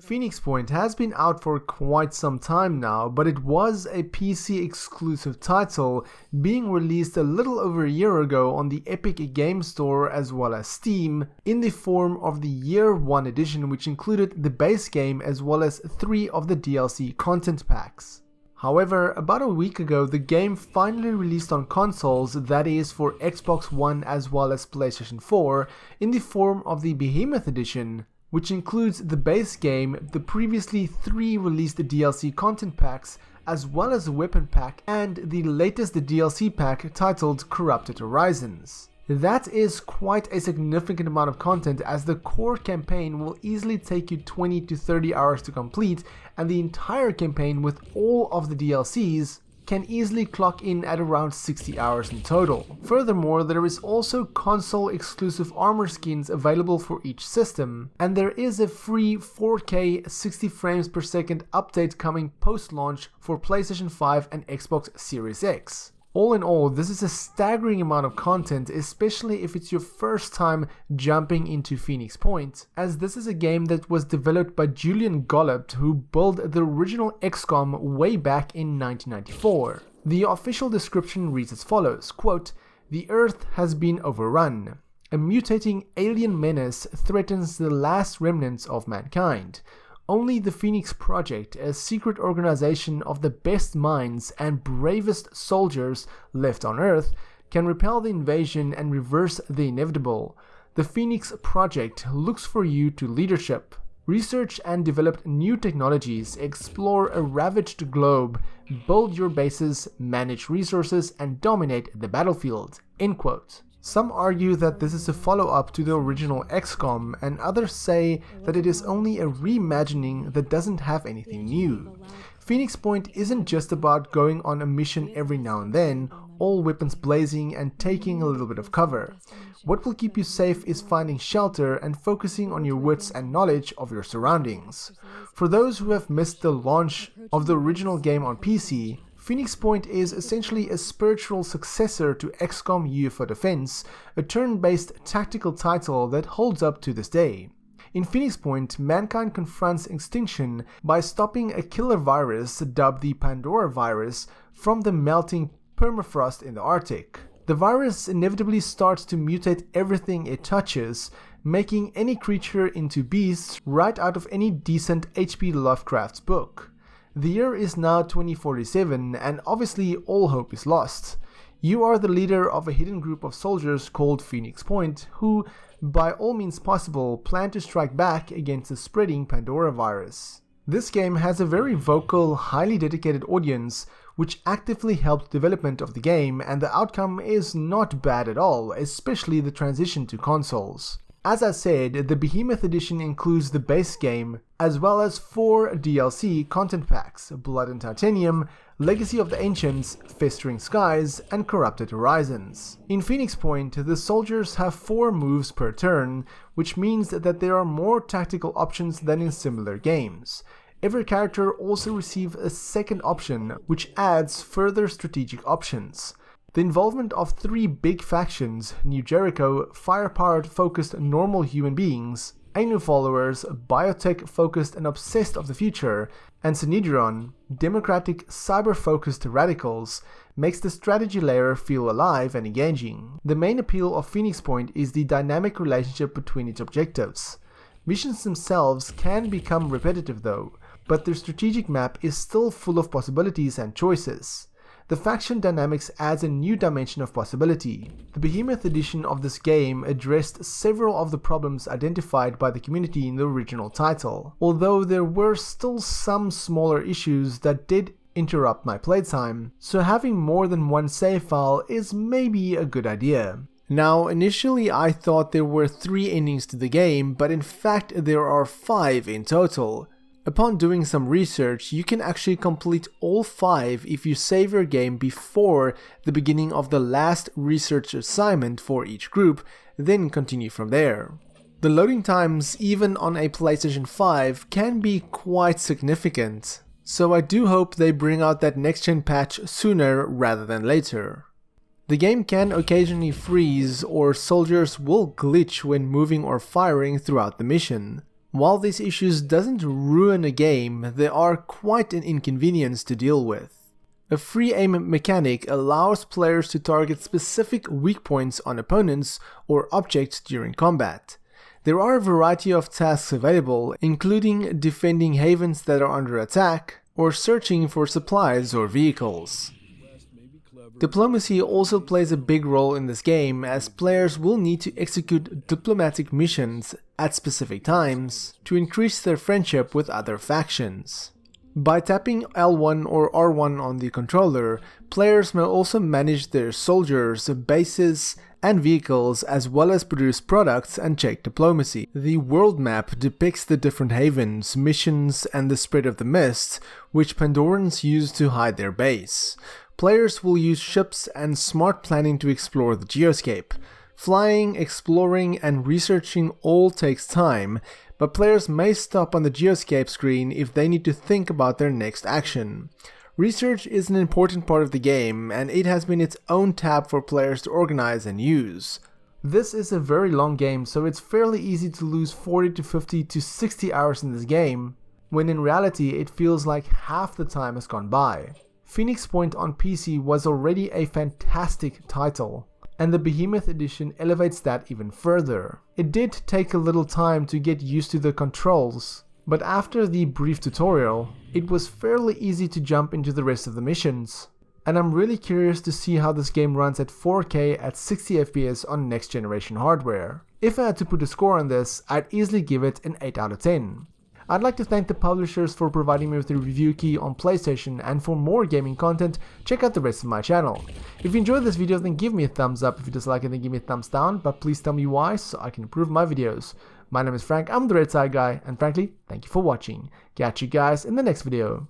Phoenix Point has been out for quite some time now, but it was a PC exclusive title being released a little over a year ago on the Epic Game Store as well as Steam in the form of the Year 1 edition, which included the base game as well as 3 of the DLC content packs. However, about a week ago the game finally released on consoles, that is for Xbox One as well as PlayStation 4, in the form of the Behemoth edition, which includes the base game, the previously 3 released DLC content packs, as well as a weapon pack and the latest DLC pack titled Corrupted Horizons. That is quite a significant amount of content, as the core campaign will easily take you 20 to 30 hours to complete, and the entire campaign with all of the DLCs can easily clock in at around 60 hours in total. Furthermore, there is also console exclusive armor skins available for each system, and there is a free 4K 60 frames per second update coming post-launch for PlayStation 5 and Xbox Series X. All in all, this is a staggering amount of content, especially if it's your first time jumping into Phoenix Point, as this is a game that was developed by Julian Gollop, who built the original Xcom way back in 1994. The official description reads as follows, quote, "The Earth has been overrun. A mutating alien menace threatens the last remnants of mankind. Only the Phoenix Project, a secret organization of the best minds and bravest soldiers left on Earth, can repel the invasion and reverse the inevitable. The Phoenix Project looks for you to leadership. Research and develop new technologies, explore a ravaged globe, build your bases, manage resources, and dominate the battlefield." End quote. Some argue that this is a follow-up to the original Xcom, and others say that it is only a reimagining that doesn't have anything new. Phoenix Point isn't just about going on a mission every now and then, all weapons blazing and taking a little bit of cover. What will keep you safe is finding shelter and focusing on your wits and knowledge of your surroundings. For those who have missed the launch of the original game on PC, Phoenix Point is essentially a spiritual successor to XCOM UFO Defense, a turn-based tactical title that holds up to this day. In Phoenix Point, mankind confronts extinction by stopping a killer virus, dubbed the Pandora virus, from the melting permafrost in the Arctic. The virus inevitably starts to mutate everything it touches, making any creature into beasts right out of any decent H.P. Lovecraft's book. The year is now 2047, and obviously all hope is lost. You are the leader of a hidden group of soldiers called Phoenix Point, who, by all means possible, plan to strike back against the spreading Pandora virus. This game has a very vocal, highly dedicated audience, which actively helped development of the game, and the outcome is not bad at all, especially the transition to consoles. As I said, the Behemoth edition includes the base game, as well as 4 DLC content packs: Blood and Titanium, Legacy of the Ancients, Festering Skies, and Corrupted Horizons. In Phoenix Point, the soldiers have 4 moves per turn, which means that there are more tactical options than in similar games. Every character also receives a second option, which adds further strategic options. The involvement of 3 big factions, New Jericho, fire-powered focused normal human beings, Ainu followers, biotech-focused and obsessed of the future, and Synedrion, democratic cyber-focused radicals, makes the strategy layer feel alive and engaging. The main appeal of Phoenix Point is the dynamic relationship between its objectives. Missions themselves can become repetitive though, but their strategic map is still full of possibilities and choices. The faction dynamics adds a new dimension of possibility. The Behemoth edition of this game addressed several of the problems identified by the community in the original title, although there were still some smaller issues that did interrupt my playtime, so having more than one save file is maybe a good idea. Now, initially I thought there were 3 endings to the game, but in fact there are 5 in total. Upon doing some research, you can actually complete all 5 if you save your game before the beginning of the last research assignment for each group, then continue from there. The loading times, even on a PlayStation 5, can be quite significant, so I do hope they bring out that next-gen patch sooner rather than later. The game can occasionally freeze, or soldiers will glitch when moving or firing throughout the mission. While these issues doesn't ruin a game, they are quite an inconvenience to deal with. A free aim mechanic allows players to target specific weak points on opponents or objects during combat. There are a variety of tasks available, including defending havens that are under attack, or searching for supplies or vehicles. Diplomacy also plays a big role in this game, as players will need to execute diplomatic missions at specific times to increase their friendship with other factions. By tapping L1 or R1 on the controller, players may also manage their soldiers, bases, and vehicles, as well as produce products and check diplomacy. The world map depicts the different havens, missions, and the spread of the mist, which Pandorans use to hide their base. Players will use ships and smart planning to explore the geoscape. Flying, exploring, and researching all takes time, but players may stop on the geoscape screen if they need to think about their next action. Research is an important part of the game, and it has been its own tab for players to organize and use. This is a very long game, so it's fairly easy to lose 40 to 50 to 60 hours in this game, when in reality it feels like half the time has gone by. Phoenix Point on PC was already a fantastic title, and the Behemoth edition elevates that even further. It did take a little time to get used to the controls, but after the brief tutorial, it was fairly easy to jump into the rest of the missions. And I'm really curious to see how this game runs at 4K at 60 FPS on next generation hardware. If I had to put a score on this, I'd easily give it an 8 out of 10. I'd like to thank the publishers for providing me with the review key on PlayStation, and for more gaming content, check out the rest of my channel. If you enjoyed this video, then give me a thumbs up. If you dislike it, then give me a thumbs down, but please tell me why so I can improve my videos. My name is Frank, I'm the RedTieGuy, and frankly, thank you for watching. Catch you guys in the next video.